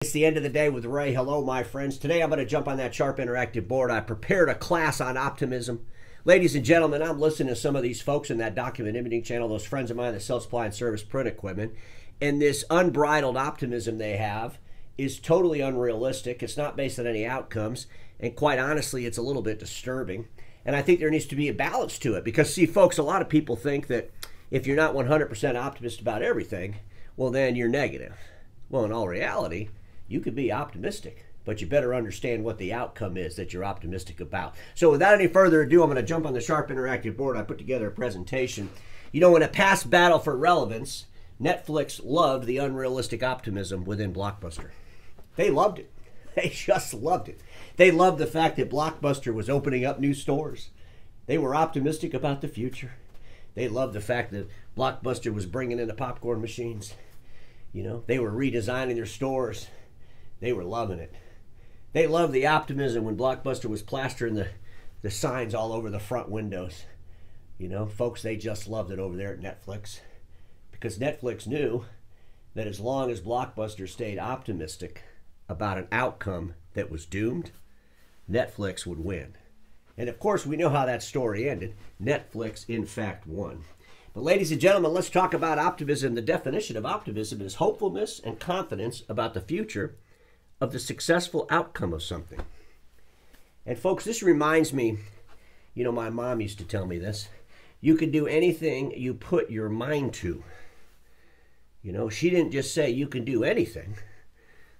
It's the end of the day with Ray. Hello, my friends. Today I'm going to jump on that Sharp Interactive board. I prepared a class on optimism. Ladies and gentlemen, I'm listening to some of these folks in that document imaging channel, those friends of mine that sell supply and service print equipment, and this unbridled optimism they have is totally unrealistic. It's not based on any outcomes, and quite honestly, it's a little bit disturbing. And I think there needs to be a balance to it because, see, folks, a lot of people think that if you're not 100% optimistic about everything, well, then you're negative. Well, in all reality, you could be optimistic, but you better understand what the outcome is that you're optimistic about. So without any further ado, I'm going to jump on the Sharp Interactive board. I put together a presentation. You know, in a past battle for relevance, Netflix loved the unrealistic optimism within Blockbuster. They loved it. They just loved it. They loved the fact that Blockbuster was opening up new stores. They were optimistic about the future. They loved the fact that Blockbuster was bringing in the popcorn machines. You know, they were redesigning their stores. They were loving it. They loved the optimism when Blockbuster was plastering the signs all over the front windows. You know, folks, they just loved it over there at Netflix because Netflix knew that as long as Blockbuster stayed optimistic about an outcome that was doomed, Netflix would win. And of course, we know how that story ended. Netflix, in fact, won. But ladies and gentlemen, let's talk about optimism. The definition of optimism is hopefulness and confidence about the future of the successful outcome of something. And folks, this reminds me, you know, my mom used to tell me this. You can do anything you put your mind to. You know, she didn't just say you can do anything.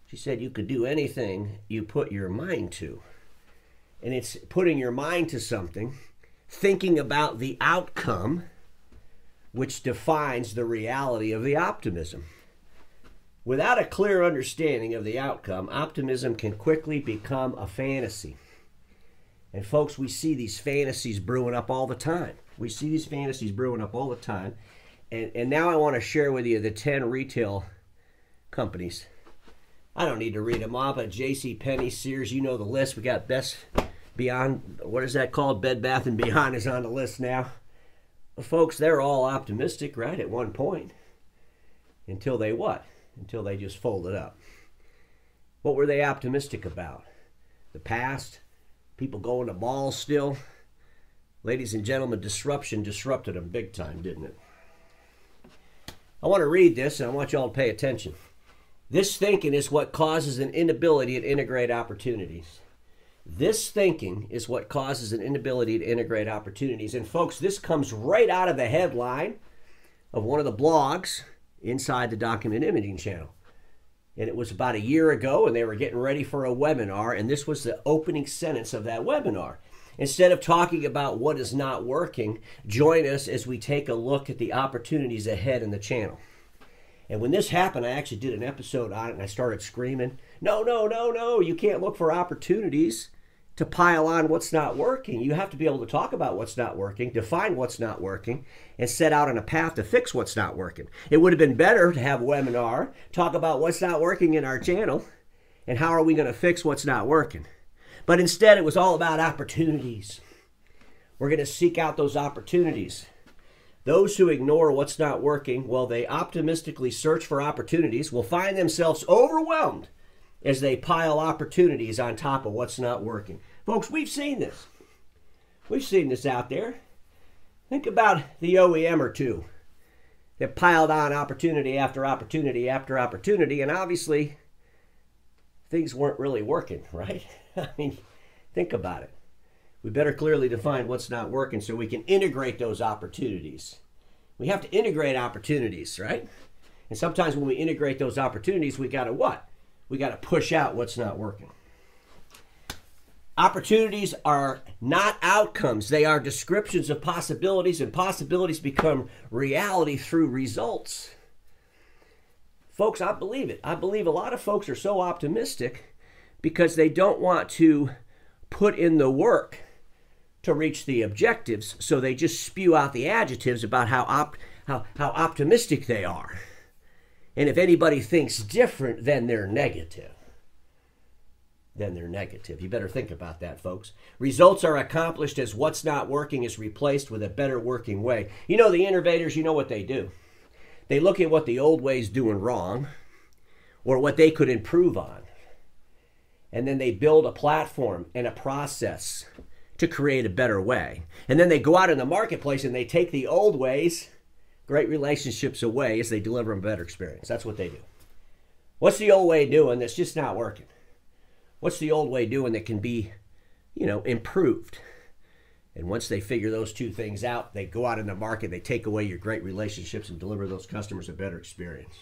She said you could do anything you put your mind to. And it's putting your mind to something, thinking about the outcome, which defines the reality of the optimism. Without a clear understanding of the outcome, optimism can quickly become a fantasy. And folks, we see these fantasies brewing up all the time. We see these fantasies brewing up all the time. And now I want to share with you the 10 retail companies. I don't need to read them off, but JCPenney, Sears, you know the list. We got Best Beyond, what is that called? Bed Bath & Beyond is on the list now. Well, folks, they're all optimistic, right, at one point. Until they what? Until they just folded up. What were they optimistic about? The past? People going to malls still? Ladies and gentlemen, disruption disrupted them big time, didn't it? I want to read this, and I want you all to pay attention. This thinking is what causes an inability to integrate opportunities. This thinking is what causes an inability to integrate opportunities. And folks, this comes right out of the headline of one of the blogs inside the document imaging channel. And it was about a year ago, and they were getting ready for a webinar, and this was the opening sentence of that webinar. Instead of talking about what is not working, join us as we take a look at the opportunities ahead in the channel. And when this happened, I actually did an episode on it, and I started screaming, no, no, no, no, you can't look for opportunities to pile on what's not working. You have to be able to talk about what's not working, define what's not working, and set out on a path to fix what's not working. It would have been better to have a webinar, talk about what's not working in our channel, and how are we going to fix what's not working. But instead, it was all about opportunities. We're going to seek out those opportunities. Those who ignore what's not working while they optimistically search for opportunities will find themselves overwhelmed as they pile opportunities on top of what's not working. Folks, we've seen this. We've seen this out there. Think about the OEM or two that piled on opportunity after opportunity after opportunity, and obviously things weren't really working, right? I mean, think about it. We better clearly define what's not working so we can integrate those opportunities. We have to integrate opportunities, right? And sometimes when we integrate those opportunities, we got to what? We got to push out what's not working. Opportunities are not outcomes. They are descriptions of possibilities, and possibilities become reality through results. Folks, I believe it. I believe a lot of folks are so optimistic because they don't want to put in the work to reach the objectives, so they just spew out the adjectives about how optimistic they are. And if anybody thinks different, then they're negative. Then they're negative. You better think about that, folks. Results are accomplished as what's not working is replaced with a better working way. You know, the innovators, you know what they do. They look at what the old way's doing wrong, or what they could improve on. And then they build a platform and a process to create a better way. And then they go out in the marketplace and they take the old ways, great relationships away as they deliver them a better experience. That's what they do. What's the old way of doing that's just not working? What's the old way of doing that can be, improved? And once they figure those two things out, they go out in the market, they take away your great relationships and deliver those customers a better experience.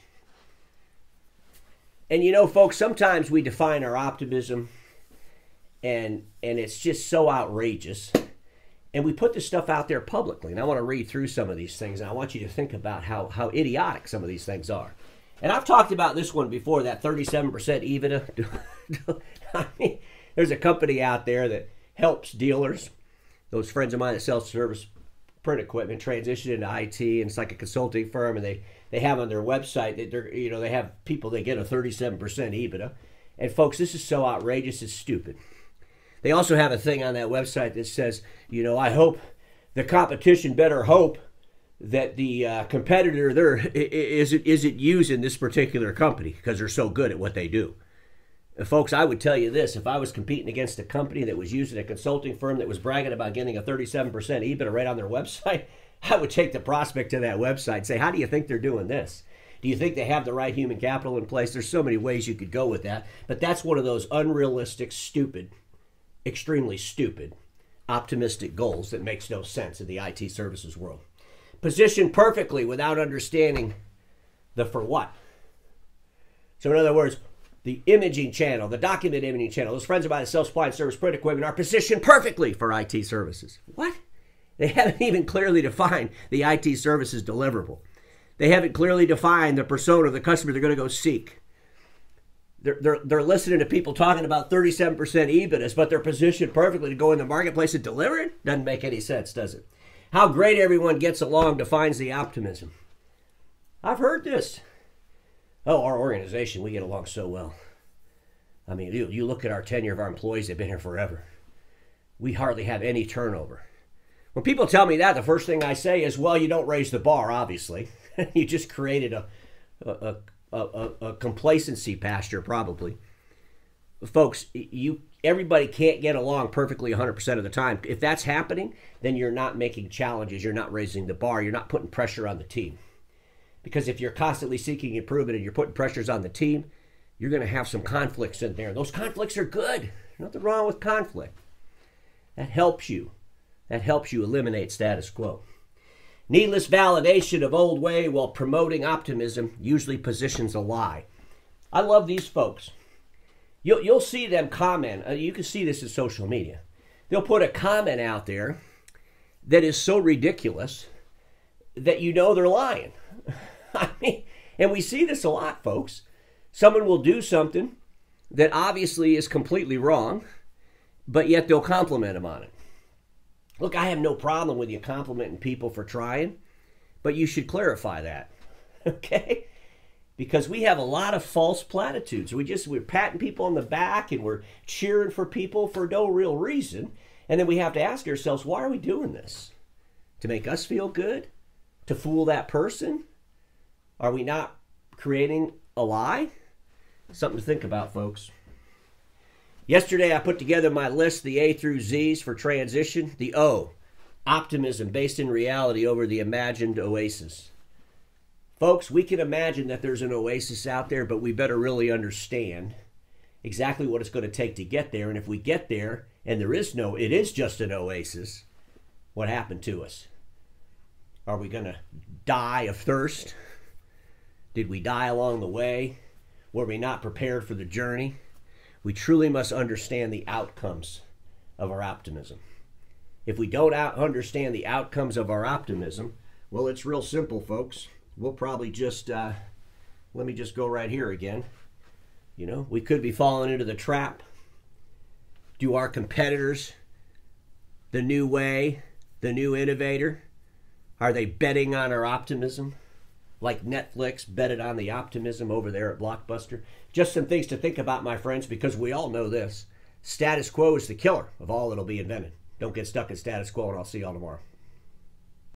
And folks, sometimes we define our optimism and it's just so outrageous. And we put this stuff out there publicly. And I want to read through some of these things. And I want you to think about how idiotic some of these things are. And I've talked about this one before, that 37% EBITDA. I mean, there's a company out there that helps dealers, those friends of mine that sell service print equipment, transition into IT, and it's like a consulting firm, and they have on their website that they have people that get a 37% EBITDA. And folks, this is so outrageous, it's stupid. They also have a thing on that website that says, I hope the competition better hope that the competitor there isn't using this particular company because they're so good at what they do. And folks, I would tell you this: if I was competing against a company that was using a consulting firm that was bragging about getting a 37% EBITDA right on their website, I would take the prospect to that website and say, how do you think they're doing this? Do you think they have the right human capital in place? There's so many ways you could go with that. But that's one of those unrealistic, stupid, extremely stupid, optimistic goals that makes no sense in the IT services world. Positioned perfectly without understanding the for what. So in other words, the imaging channel, the document imaging channel, those friends of mine that sell supply and service print equipment are positioned perfectly for IT services. What? They haven't even clearly defined the IT services deliverable. They haven't clearly defined the persona of the customer they're going to go seek. They're listening to people talking about 37% EBITDAs, but they're positioned perfectly to go in the marketplace and deliver it? Doesn't make any sense, does it? How great everyone gets along defines the optimism. I've heard this. Oh, our organization, we get along so well. I mean, you look at our tenure of our employees, they've been here forever. We hardly have any turnover. When people tell me that, the first thing I say is, well, you don't raise the bar, obviously. You just created a complacency pasture, probably. Folks, everybody can't get along perfectly 100% of the time. If that's happening, then you're not making challenges. You're not raising the bar. You're not putting pressure on the team. Because if you're constantly seeking improvement and you're putting pressures on the team, you're going to have some conflicts in there. Those conflicts are good. Nothing wrong with conflict. That helps you. That helps you eliminate status quo. Needless validation of old way while promoting optimism usually positions a lie. I love these folks. You'll see them comment. You can see this in social media. They'll put a comment out there that is so ridiculous that they're lying. I mean, and we see this a lot, folks. Someone will do something that obviously is completely wrong, but yet they'll compliment them on it. Look, I have no problem with you complimenting people for trying, but you should clarify that, okay? Because we have a lot of false platitudes. We're patting people on the back and we're cheering for people for no real reason. And then we have to ask ourselves, why are we doing this? To make us feel good? To fool that person? Are we not creating a lie? Something to think about, folks. Yesterday, I put together my list, the A through Z's for transition. The O, optimism based in reality over the imagined oasis. Folks, we can imagine that there's an oasis out there, but we better really understand exactly what it's going to take to get there. And if we get there and it is just an oasis, what happened to us? Are we going to die of thirst? Did we die along the way? Were we not prepared for the journey? We truly must understand the outcomes of our optimism. If we don't understand the outcomes of our optimism, well, it's real simple, folks. We'll probably just, let me just go right here again. We could be falling into the trap. Do our competitors, the new way, the new innovator, are they betting on our optimism? Like Netflix betted on the optimism over there at Blockbuster? Just some things to think about, my friends, because we all know this. Status quo is the killer of all that'll be invented. Don't get stuck in status quo, and I'll see y'all tomorrow.